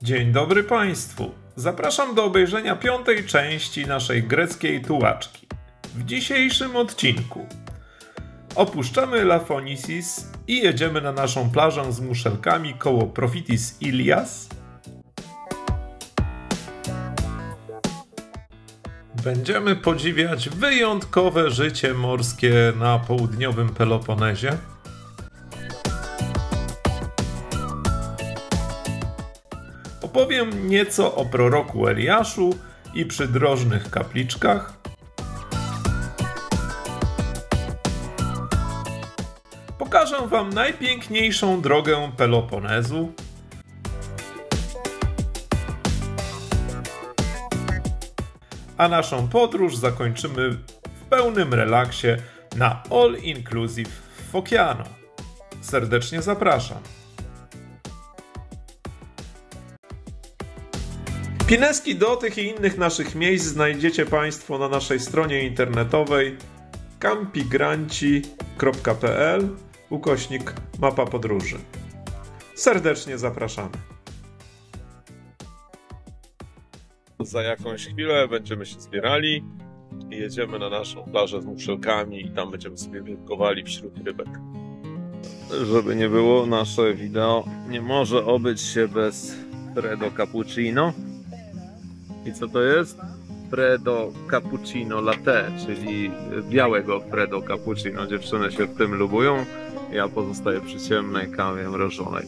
Dzień dobry Państwu. Zapraszam do obejrzenia 5. części naszej greckiej tułaczki. W dzisiejszym odcinku opuszczamy Elafonisis i jedziemy na naszą plażę z muszelkami koło Profitis Ilias. Będziemy podziwiać wyjątkowe życie morskie na południowym Peloponezie. Opowiem nieco o proroku Eliaszu i przydrożnych kapliczkach. Pokażę Wam najpiękniejszą drogę Peloponezu. A naszą podróż zakończymy w pełnym relaksie na All Inclusive w Fokiano. Serdecznie zapraszam. Pineski do tych i innych naszych miejsc znajdziecie Państwo na naszej stronie internetowej campigranci.pl/mapa podróży. Serdecznie zapraszamy. Za jakąś chwilę będziemy się zbierali i jedziemy na naszą plażę z muszelkami i tam będziemy sobie wędkowali wśród rybek. Żeby nie było, nasze wideo nie może obyć się bez Freddo Cappuccino. I co to jest? Freddo Cappuccino Latte, czyli białego Freddo Cappuccino. Dziewczyny się w tym lubują, ja pozostaję przy ciemnej kawie mrożonej.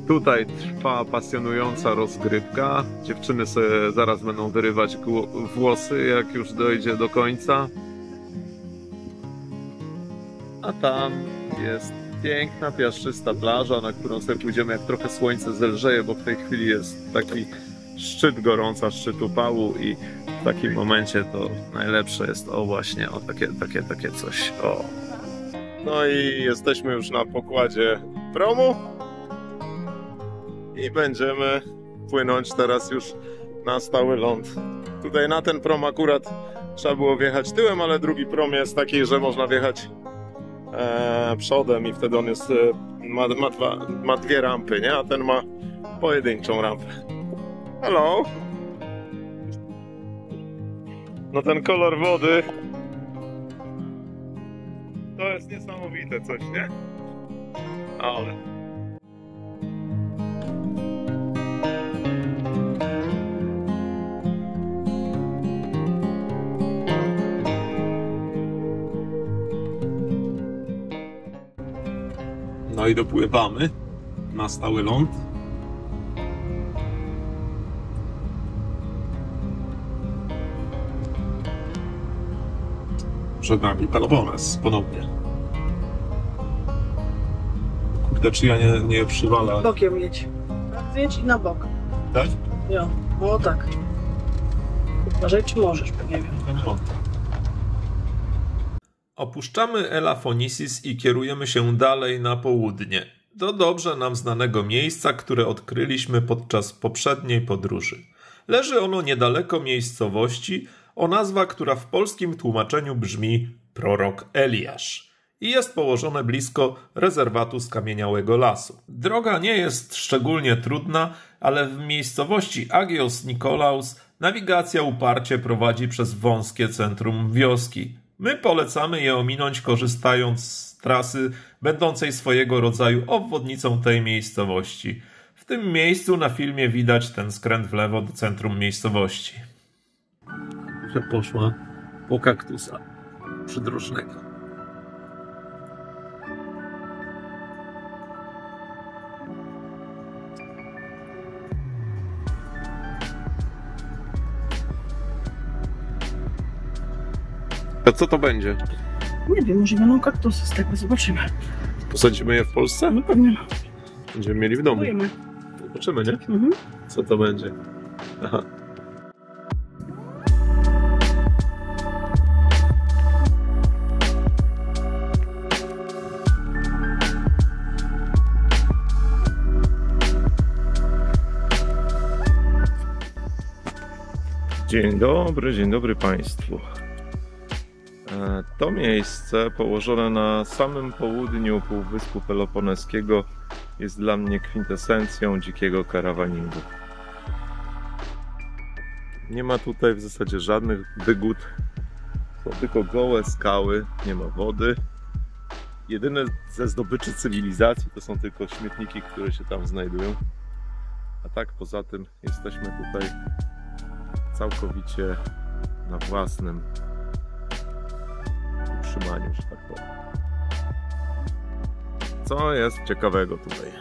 Tutaj trwa pasjonująca rozgrywka. Dziewczyny sobie zaraz będą wyrywać włosy, jak już dojdzie do końca. A tam jest piękna, piaszczysta plaża, na którą sobie pójdziemy, jak trochę słońce zelżeje, bo w tej chwili jest taki szczyt gorąca, szczyt upału i w takim momencie to najlepsze jest właśnie takie coś. O. No i jesteśmy już na pokładzie promu i będziemy płynąć teraz już na stały ląd. Tutaj na ten prom akurat trzeba było wjechać tyłem, ale drugi prom jest taki, że można wjechać przodem i wtedy on jest, ma dwie rampy, nie? A ten ma pojedynczą rampę. Hello! No ten kolor wody to jest niesamowite coś, nie? Ale no i dopływamy na stały ląd. Przed nami Pelopones ponownie. Kurde, czy ja nie przywalę? Bokiem jedź. Jedź i na bok. Tak? Jo, o tak. Uważaj, czy możesz, bo nie wiem. Opuszczamy Elafonisis i kierujemy się dalej na południe, do dobrze nam znanego miejsca, które odkryliśmy podczas poprzedniej podróży. Leży ono niedaleko miejscowości o nazwa, która w polskim tłumaczeniu brzmi Prorok Eliasz i jest położone blisko rezerwatu skamieniałego lasu. Droga nie jest szczególnie trudna, ale w miejscowości Agios Nikolaos nawigacja uparcie prowadzi przez wąskie centrum wioski. My polecamy je ominąć, korzystając z trasy będącej swojego rodzaju obwodnicą tej miejscowości. W tym miejscu na filmie widać ten skręt w lewo do centrum miejscowości. Że poszła po kaktusa przydrożnego. A co to będzie? Nie wiem, może będą kaktusy z tego, zobaczymy. Posadzimy je w Polsce? No pewnie. Będziemy mieli w domu. Spróbujemy. Zobaczymy, nie? Mhm. Co to będzie? Aha. Dzień dobry Państwu. To miejsce położone na samym południu Półwyspu Peloponeskiego jest dla mnie kwintesencją dzikiego karawaningu. Nie ma tutaj w zasadzie żadnych wygód. Są tylko gołe skały, nie ma wody. Jedyne ze zdobyczy cywilizacji to są tylko śmietniki, które się tam znajdują. A tak poza tym jesteśmy tutaj całkowicie na własnym utrzymaniu, że tak powiem. Co jest ciekawego tutaj?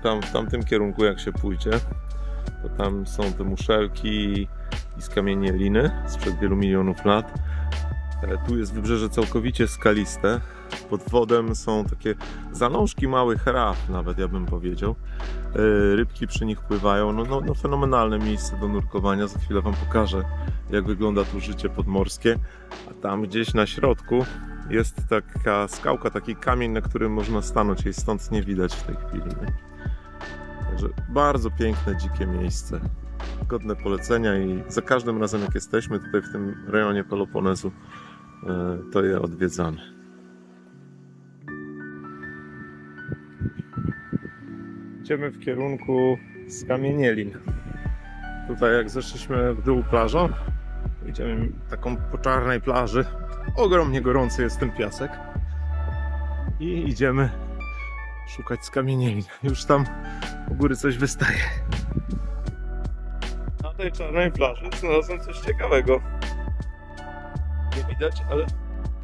Tam w tamtym kierunku jak się pójdzie, to tam są te muszelki i skamienieliny sprzed wielu milionów lat. Tu jest wybrzeże całkowicie skaliste. Pod wodem są takie zalążki małych raf, nawet ja bym powiedział. Rybki przy nich pływają. No fenomenalne miejsce do nurkowania. Za chwilę wam pokażę, jak wygląda tu życie podmorskie. A tam gdzieś na środku jest taka skałka, taki kamień, na którym można stanąć. Jej stąd nie widać w tej chwili. Nie? Także bardzo piękne, dzikie miejsce. Godne polecenia i za każdym razem jak jesteśmy tutaj w tym rejonie Peloponezu, to je odwiedzamy. Idziemy w kierunku skamienielin. Tutaj jak zeszliśmy w dół plażą, idziemy taką po czarnej plaży. Ogromnie gorący jest ten piasek. I idziemy szukać skamienielin. Już tam u góry coś wystaje. Na tej czarnej plaży znalazłem coś ciekawego. Nie widać, ale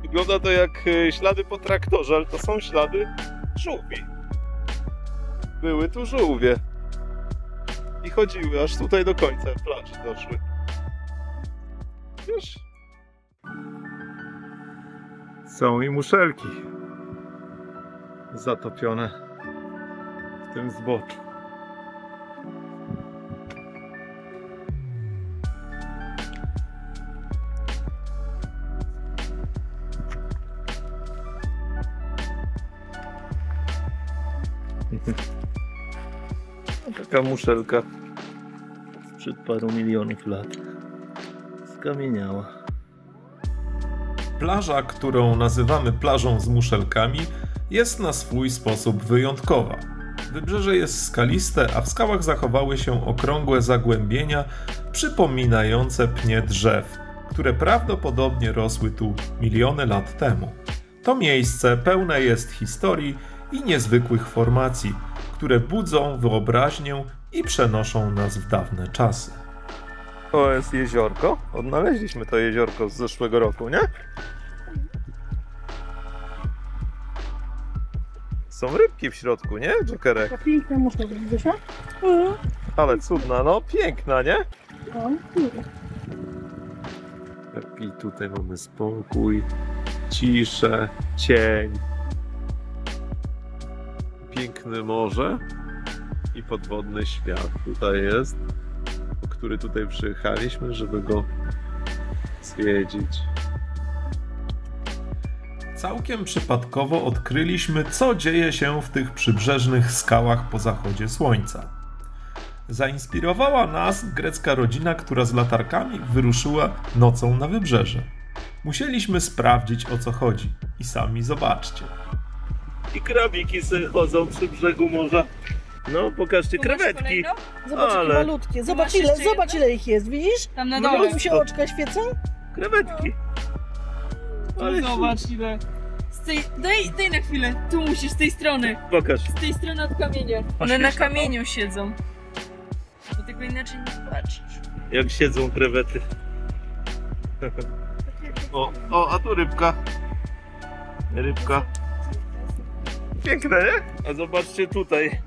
wygląda to jak ślady po traktorze, ale to są ślady żółwi. Były tu żółwie i chodziły aż tutaj do końca plaży doszły. Wiesz? Są i muszelki zatopione w tym zboczu. Taka muszelka sprzed paru milionów lat skamieniała. Plaża, którą nazywamy plażą z muszelkami, jest na swój sposób wyjątkowa. Wybrzeże jest skaliste, a w skałach zachowały się okrągłe zagłębienia przypominające pnie drzew, które prawdopodobnie rosły tu miliony lat temu. To miejsce pełne jest historii i niezwykłych formacji, które budzą wyobraźnię i przenoszą nas w dawne czasy. To jest jeziorko. Odnaleźliśmy to jeziorko z zeszłego roku, nie? Są rybki w środku, nie, Jokerek? To piękne muszle, widzisz? Ale cudna, no piękna, nie? I tutaj mamy spokój, ciszę, cień. Piękne morze i podwodny świat tutaj jest, po który tutaj przyjechaliśmy, żeby go zwiedzić. Całkiem przypadkowo odkryliśmy, co dzieje się w tych przybrzeżnych skałach po zachodzie słońca. Zainspirowała nas grecka rodzina, która z latarkami wyruszyła nocą na wybrzeże. Musieliśmy sprawdzić, o co chodzi i sami zobaczcie. I krabiki sobie chodzą przy brzegu morza. No, pokażcie krewetki. Zobacz, jakie malutkie. Zobacz ile ich jest, widzisz? Tam na No dole. jak mi się oczka świecą? Krewetki. Ale zobacz ile. Daj na chwilę. Tu musisz, z tej strony. Pokaż. Z tej strony od kamienia. One na kamieniu siedzą. Bo tego inaczej nie zobaczysz. Jak siedzą krewety. O, a tu rybka. Rybka. Piękne, nie? A zobaczcie tutaj.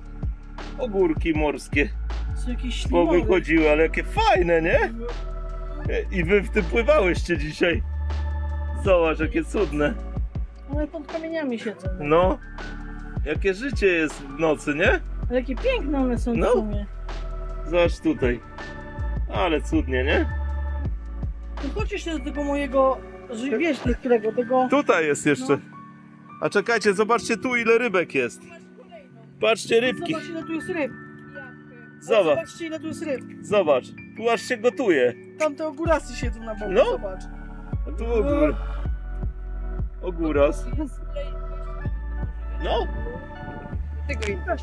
Ogórki morskie. Są jakieś ślimory. Powychodziły, ale jakie fajne, nie? I wy w tym pływałyście dzisiaj. Zobacz, jakie cudne. One pod kamieniami siedzą. No. Jakie życie jest w nocy, nie? Ale jakie piękne one są No. w sumie. Zobacz tutaj. Ale cudnie, nie? No chodź jeszcze do tego mojego, wiesz, tego... Tutaj jest jeszcze. A czekajcie, zobaczcie tu ile rybek jest. Patrzcie rybki. Zobacz ile tu jest ryb. Zobacz. Zobaczcie ile tu jest ryb. Zobacz. Tu aż się gotuje. Tam te ogórasy siedzą na boku, No. zobacz. A tu ogóras. No. Tego i też.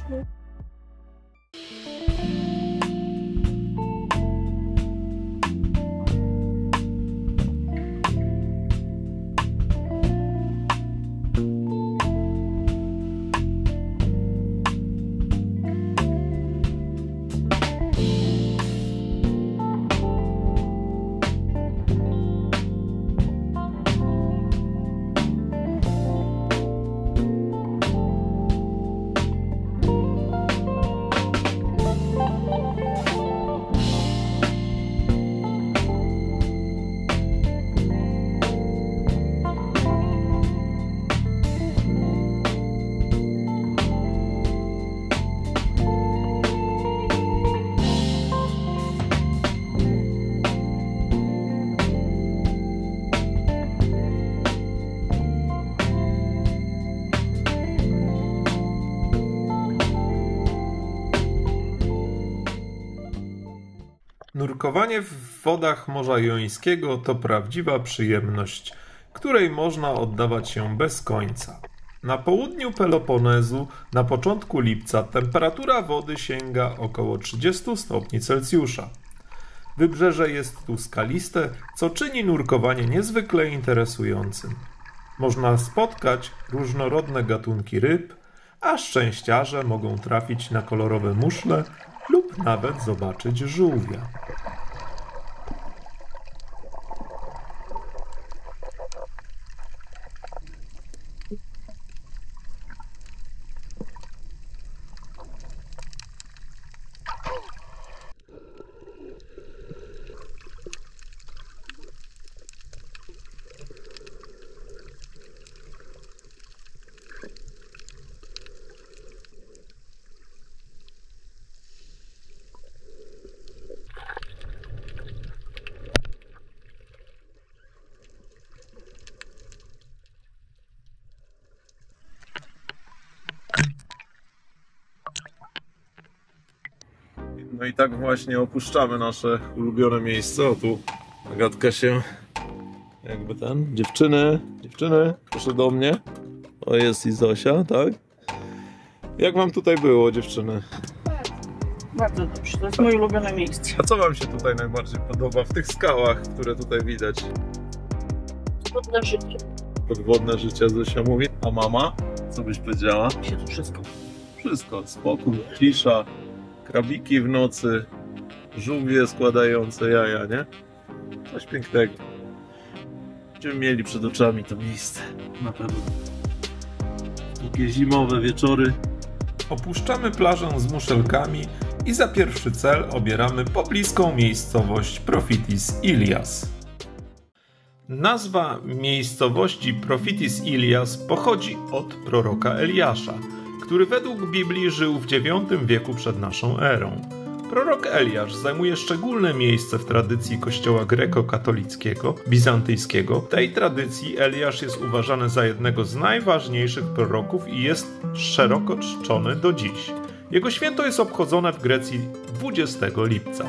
Nurkowanie w wodach Morza Jońskiego to prawdziwa przyjemność, której można oddawać się bez końca. Na południu Peloponezu na początku lipca temperatura wody sięga około 30 stopni Celsjusza. Wybrzeże jest tu skaliste, co czyni nurkowanie niezwykle interesującym. Można spotkać różnorodne gatunki ryb, a szczęściarze mogą trafić na kolorowe muszle lub nawet zobaczyć żółwia. No i tak właśnie opuszczamy nasze ulubione miejsce. O, tu Agatka się jakby dziewczyny, proszę do mnie. O, jest i Zosia, tak? Jak wam tutaj było, dziewczyny? Bardzo dobrze, to jest moje ulubione miejsce. A co wam się tutaj najbardziej podoba w tych skałach, które tutaj widać? Podwodne życie. Podwodne życie, Zosia mówi. A mama? Co byś powiedziała? Się tu wszystko. Wszystko, spokój, cisza, krabiki w nocy, żółwie składające jaja, nie? Coś pięknego. Będziemy mieli przed oczami to miejsce, na pewno. Długie zimowe wieczory. Opuszczamy plażę z muszelkami i za pierwszy cel obieramy pobliską miejscowość Prophitis Ilias. Nazwa miejscowości Prophitis Ilias pochodzi od proroka Eliasza, który według Biblii żył w IX wieku przed naszą erą. Prorok Eliasz zajmuje szczególne miejsce w tradycji kościoła grekokatolickiego, bizantyjskiego. W tej tradycji Eliasz jest uważany za jednego z najważniejszych proroków i jest szeroko czczony do dziś. Jego święto jest obchodzone w Grecji 20 lipca.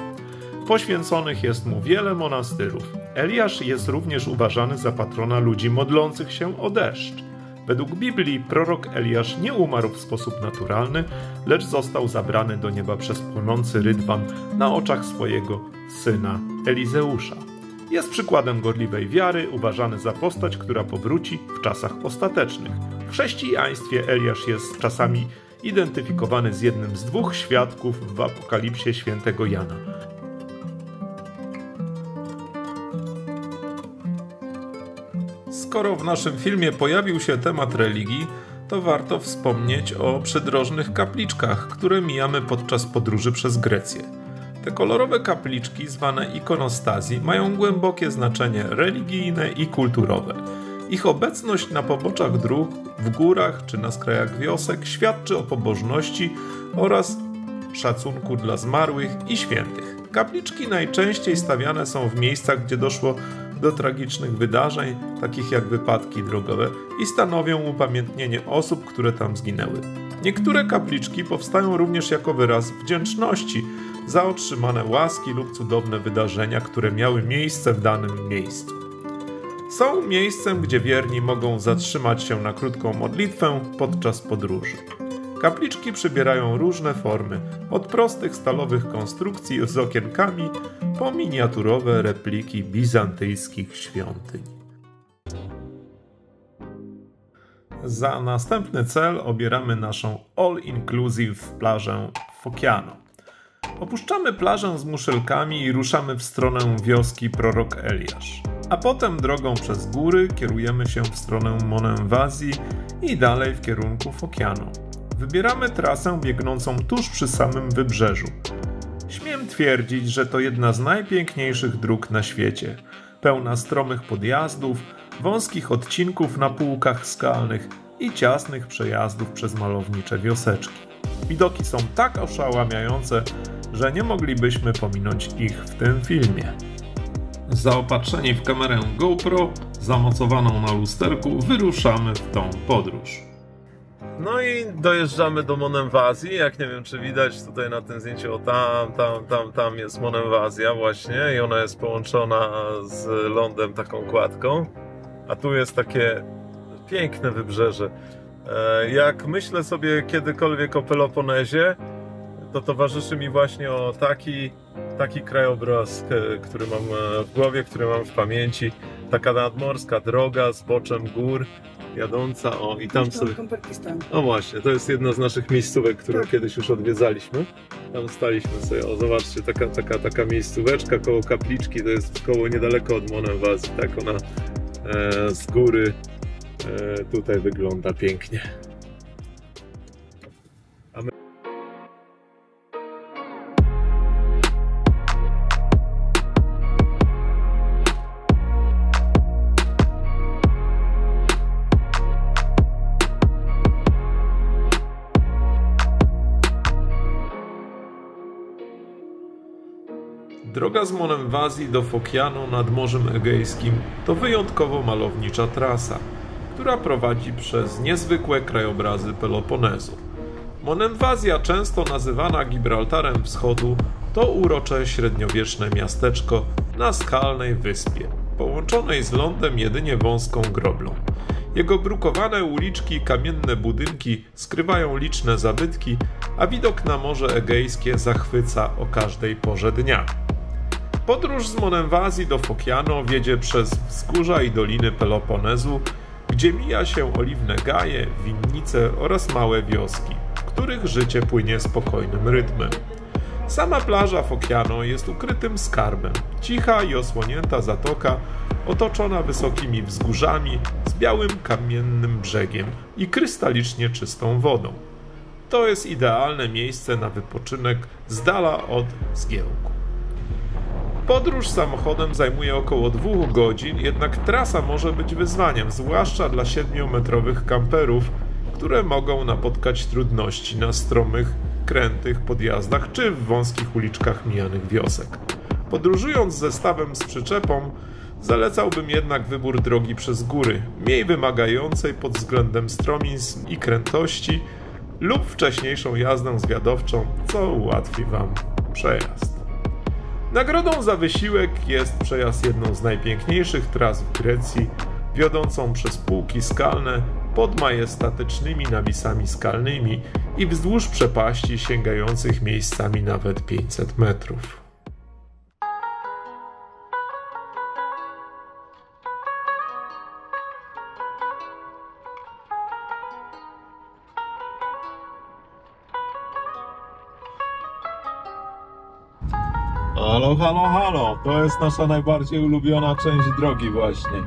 Poświęconych jest mu wiele monastyrów. Eliasz jest również uważany za patrona ludzi modlących się o deszcz. Według Biblii prorok Eliasz nie umarł w sposób naturalny, lecz został zabrany do nieba przez płonący rydwan na oczach swojego syna Elizeusza. Jest przykładem gorliwej wiary, uważany za postać, która powróci w czasach ostatecznych. W chrześcijaństwie Eliasz jest czasami identyfikowany z jednym z dwóch świadków w Apokalipsie świętego Jana. Skoro w naszym filmie pojawił się temat religii, to warto wspomnieć o przydrożnych kapliczkach, które mijamy podczas podróży przez Grecję. Te kolorowe kapliczki, zwane ikonostazji, mają głębokie znaczenie religijne i kulturowe. Ich obecność na poboczach dróg, w górach czy na skrajach wiosek świadczy o pobożności oraz szacunku dla zmarłych i świętych. Kapliczki najczęściej stawiane są w miejscach, gdzie doszło do tragicznych wydarzeń, takich jak wypadki drogowe, i stanowią upamiętnienie osób, które tam zginęły. Niektóre kapliczki powstają również jako wyraz wdzięczności za otrzymane łaski lub cudowne wydarzenia, które miały miejsce w danym miejscu. Są miejscem, gdzie wierni mogą zatrzymać się na krótką modlitwę podczas podróży. Kapliczki przybierają różne formy, od prostych stalowych konstrukcji z okienkami po miniaturowe repliki bizantyjskich świątyń. Za następny cel obieramy naszą all-inclusive plażę Phociano. Opuszczamy plażę z muszelkami i ruszamy w stronę wioski Prorok Eliasz. A potem drogą przez góry kierujemy się w stronę Monenwazji i dalej w kierunku Phociano. Wybieramy trasę biegnącą tuż przy samym wybrzeżu. Śmiem twierdzić, że to jedna z najpiękniejszych dróg na świecie. Pełna stromych podjazdów, wąskich odcinków na półkach skalnych i ciasnych przejazdów przez malownicze wioseczki. Widoki są tak oszałamiające, że nie moglibyśmy pominąć ich w tym filmie. Zaopatrzeni w kamerę GoPro, zamocowaną na lusterku, wyruszamy w tą podróż. No i dojeżdżamy do Monemwazji, jak nie wiem czy widać tutaj na tym zdjęciu, o tam jest Monemwazja właśnie i ona jest połączona z lądem taką kładką, a tu jest takie piękne wybrzeże. Jak myślę sobie kiedykolwiek o Peloponezie, to towarzyszy mi właśnie taki krajobraz, który mam w głowie, który mam w pamięci, taka nadmorska droga z boczem gór, jadąca, i tam sobie... O właśnie, to jest jedna z naszych miejscówek, którą kiedyś już odwiedzaliśmy. Tam staliśmy sobie, zobaczcie, taka miejscóweczka koło kapliczki, to jest niedaleko od Monemwazji, tak ona z góry tutaj wygląda pięknie. Droga z Monemwazji do Fokiano nad Morzem Egejskim to wyjątkowo malownicza trasa, która prowadzi przez niezwykłe krajobrazy Peloponezu. Monemwazja, często nazywana Gibraltarem Wschodu, to urocze średniowieczne miasteczko na skalnej wyspie, połączonej z lądem jedynie wąską groblą. Jego brukowane uliczki i kamienne budynki skrywają liczne zabytki, a widok na Morze Egejskie zachwyca o każdej porze dnia. Podróż z Monemwazji do Fokiano wiedzie przez wzgórza i doliny Peloponezu, gdzie mija się oliwne gaje, winnice oraz małe wioski, w których życie płynie spokojnym rytmem. Sama plaża Fokiano jest ukrytym skarbem. Cicha i osłonięta zatoka, otoczona wysokimi wzgórzami, z białym kamiennym brzegiem i krystalicznie czystą wodą. To jest idealne miejsce na wypoczynek z dala od zgiełku. Podróż samochodem zajmuje około 2 godzin, jednak trasa może być wyzwaniem, zwłaszcza dla 7-metrowych kamperów, które mogą napotkać trudności na stromych, krętych podjazdach czy w wąskich uliczkach mijanych wiosek. Podróżując z zestawem z przyczepą, zalecałbym jednak wybór drogi przez góry, mniej wymagającej pod względem stromizn i krętości, lub wcześniejszą jazdę zwiadowczą, co ułatwi Wam przejazd. Nagrodą za wysiłek jest przejazd jedną z najpiękniejszych tras w Grecji, wiodącą przez półki skalne pod majestatycznymi nawisami skalnymi i wzdłuż przepaści sięgających miejscami nawet 500 metrów. Halo, halo, halo! To jest nasza najbardziej ulubiona część drogi właśnie.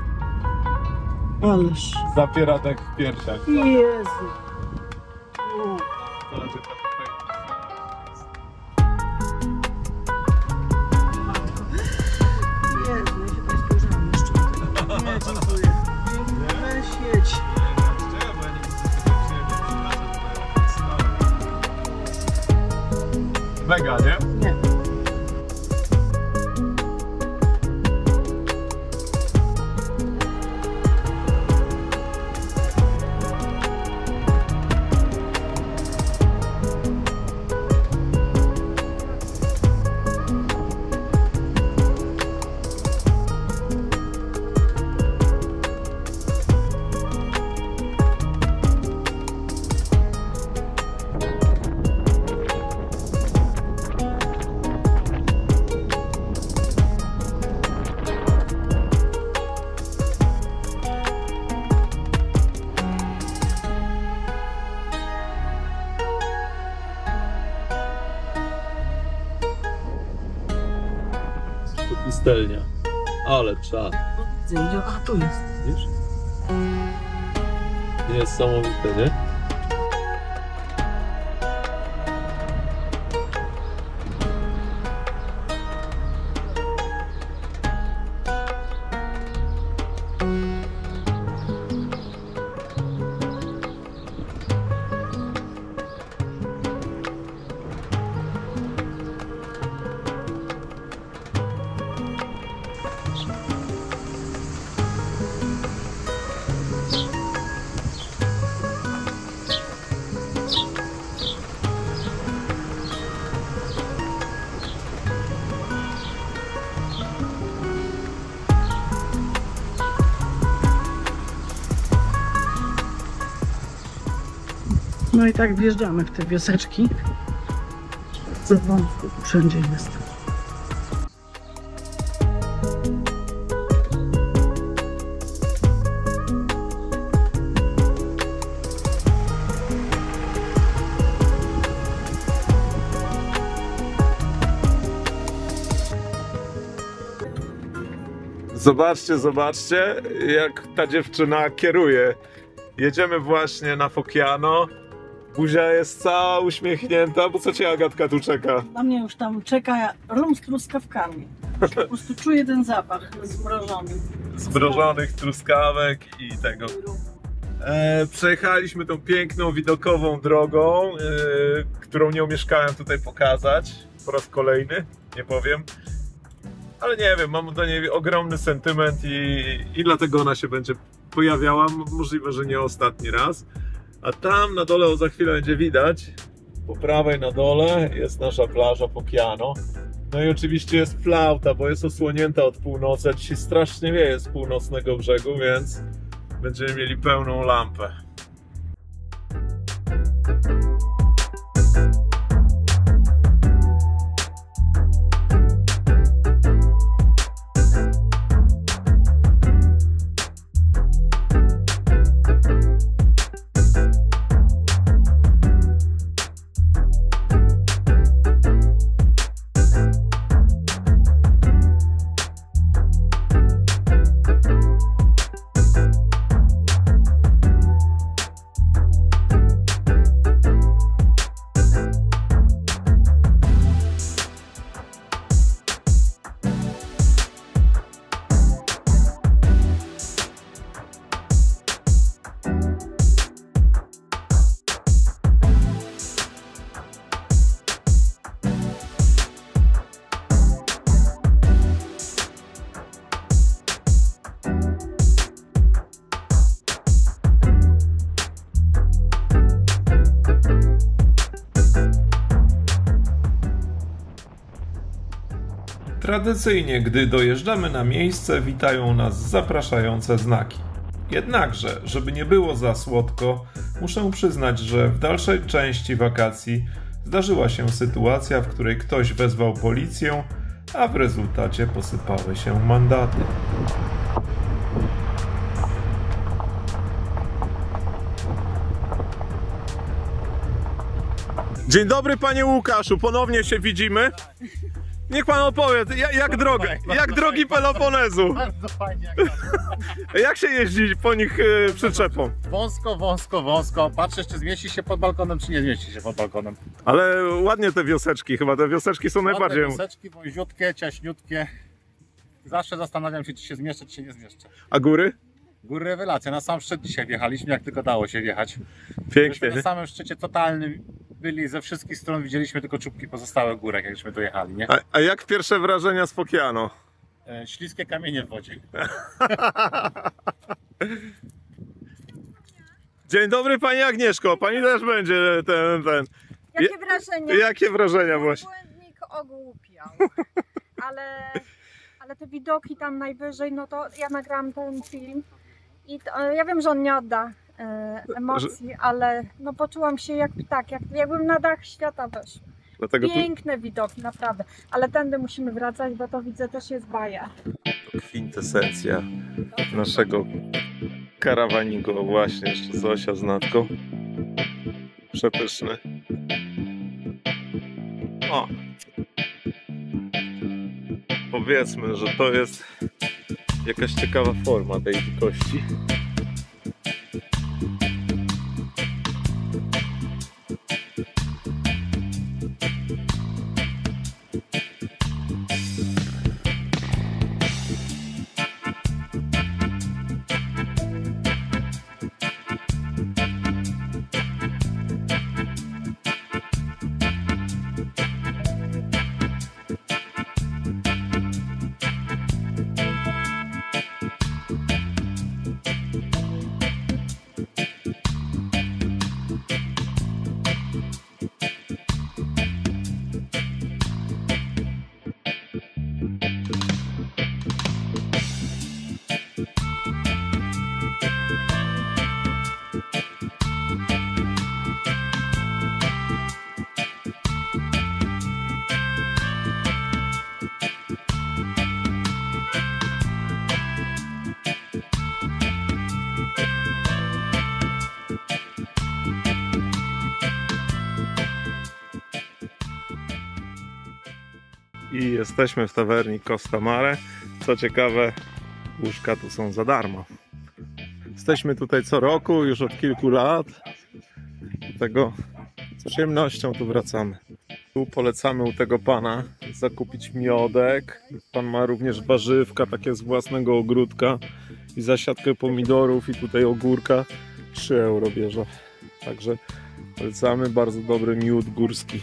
Ależ. Zapieratek w piersiach. Jezu. Jezu, ja się tam spojrzałam jeszcze do tego. Nie, dziękuję. Weź jedź. Mega, nie? Nie. Pustelnia. Ale czad. Widzę, a tu jest. Widzisz? Niesamowite, nie? No i tak wjeżdżamy w te wioseczki. Za wąsko wszędzie jest. Zobaczcie, zobaczcie, jak ta dziewczyna kieruje. Jedziemy właśnie na Fokiano. Buzia jest cała uśmiechnięta, bo co cię Agatka tu czeka? Na mnie już tam czeka rum z truskawkami. Po prostu czuję ten zapach zmrożony. Zmrożonych truskawek i tego. Przejechaliśmy tą piękną, widokową drogą, którą nie omieszkałem tutaj pokazać po raz kolejny, nie powiem. Ale nie wiem, mam do niej ogromny sentyment i dlatego ona się będzie pojawiała, możliwe, że nie ostatni raz. A tam na dole, za chwilę będzie widać, po prawej na dole jest nasza plaża Fokiano. No i oczywiście jest flauta, bo jest osłonięta od północy. Dzisiaj strasznie wieje z północnego brzegu, więc będziemy mieli pełną lampę. Tradycyjnie, gdy dojeżdżamy na miejsce, witają nas zapraszające znaki. Jednakże, żeby nie było za słodko, muszę przyznać, że w dalszej części wakacji zdarzyła się sytuacja, w której ktoś wezwał policję, a w rezultacie posypały się mandaty. Dzień dobry, panie Łukaszu, ponownie się widzimy. Niech pan opowie, jak drogi Peloponezu? Bardzo fajnie. Jak się jeździ po nich przyczepą? Wąsko. Patrzę, czy zmieści się pod balkonem, czy nie zmieści się pod balkonem. Ale ładnie te wioseczki, chyba te wioseczki są najbardziej... Wioseczki, wąziutkie, ciaśniutkie. Zawsze zastanawiam się, czy się zmieszczę, czy się nie zmieszczę. A góry? Góry rewelacja, na sam szczyt dzisiaj wjechaliśmy, jak tylko dało się wjechać. Pięknie. Na samym szczycie totalnym byli ze wszystkich stron, widzieliśmy tylko czubki pozostałych górek, jak żeśmy dojechali, nie? A jak pierwsze wrażenia z Fokiano? Śliskie kamienie w wodzie. Dzień dobry, pani Agnieszko, pani też będzie ten... Jakie wrażenia? Jakie wrażenia właśnie? Błędnik ogłupiał. Ale te widoki tam najwyżej, no to ja nagrałam ten film i ja wiem, że on nie odda emocji, ale no poczułam się jak ptak, jakbym na dach świata weszła. Dlatego Piękne widoki, naprawdę. Ale tędy musimy wracać, bo to widzę też jest baja. to kwintesencja naszego karawaningu. Właśnie, jeszcze Zosia z Natką. Przepyszny. O! Powiedzmy, że to jest jakaś ciekawa forma tej dzikości. I jesteśmy w tawerni Costa Mare. Co ciekawe, łóżka tu są za darmo. Jesteśmy tutaj co roku, już od kilku lat. Dlatego z przyjemnością tu wracamy. Tu polecamy u tego pana zakupić miodek. Pan ma również warzywka takie z własnego ogródka i zasiadkę pomidorów i tutaj ogórka. 3 euro bierze. Także polecamy, bardzo dobry miód górski.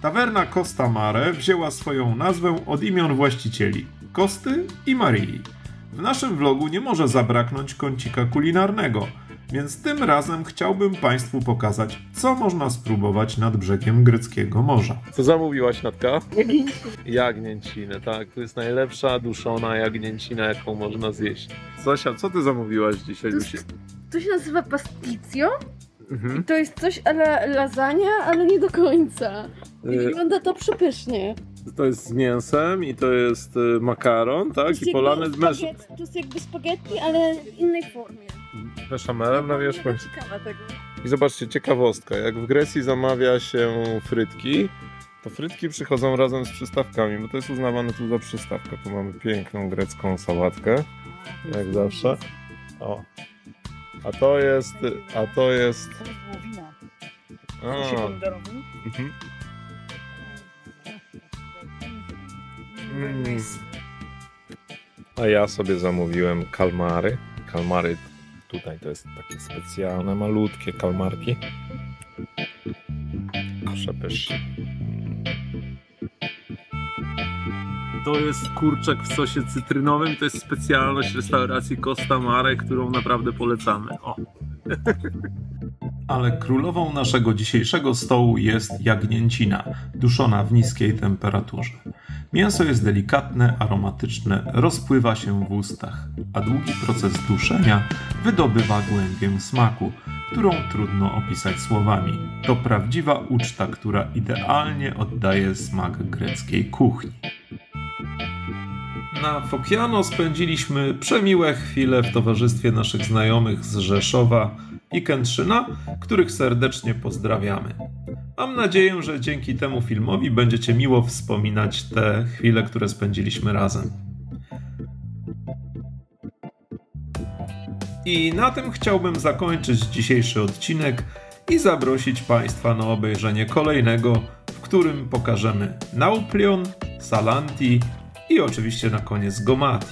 Tawerna Costa Mare wzięła swoją nazwę od imion właścicieli Kosty i Marii. W naszym vlogu nie może zabraknąć kącika kulinarnego, więc tym razem chciałbym Państwu pokazać, co można spróbować nad brzegiem greckiego morza. Co zamówiłaś, Natka? Jagnięcinę, tak. To jest najlepsza duszona jagnięcina, jaką można zjeść. Zosia, co ty zamówiłaś dzisiaj? To się nazywa pasticcio. I to jest coś ale lasagna, ale nie do końca. I wygląda to przepysznie. To jest z mięsem i to jest makaron, tak? I polane z mesz... To jest jakby spaghetti, ale w innej formie. Beszamelem na wierzchu. Ciekawa tego. I zobaczcie, ciekawostka. Jak w Grecji zamawia się frytki, to frytki przychodzą razem z przystawkami, bo to jest uznawane tu za przystawkę. Tu mamy piękną grecką sałatkę, jak zawsze. O. A to jest... To jest wołowina. W sosie pomidorowym. A ja sobie zamówiłem kalmary. Kalmary tutaj to jest takie specjalne, malutkie kalmarki. Przepysznie. To jest kurczak w sosie cytrynowym i to jest specjalność restauracji Costa Mare, którą naprawdę polecamy. O. Ale królową naszego dzisiejszego stołu jest jagnięcina, duszona w niskiej temperaturze. Mięso jest delikatne, aromatyczne, rozpływa się w ustach, a długi proces duszenia wydobywa głębię smaku, którą trudno opisać słowami. To prawdziwa uczta, która idealnie oddaje smak greckiej kuchni. Na Fokiano spędziliśmy przemiłe chwile w towarzystwie naszych znajomych z Rzeszowa i Kętrzyna, których serdecznie pozdrawiamy. Mam nadzieję, że dzięki temu filmowi będziecie miło wspominać te chwile, które spędziliśmy razem. I na tym chciałbym zakończyć dzisiejszy odcinek i zaprosić Państwa na obejrzenie kolejnego, w którym pokażemy Nauplion, Salanti i oczywiście na koniec Gomati.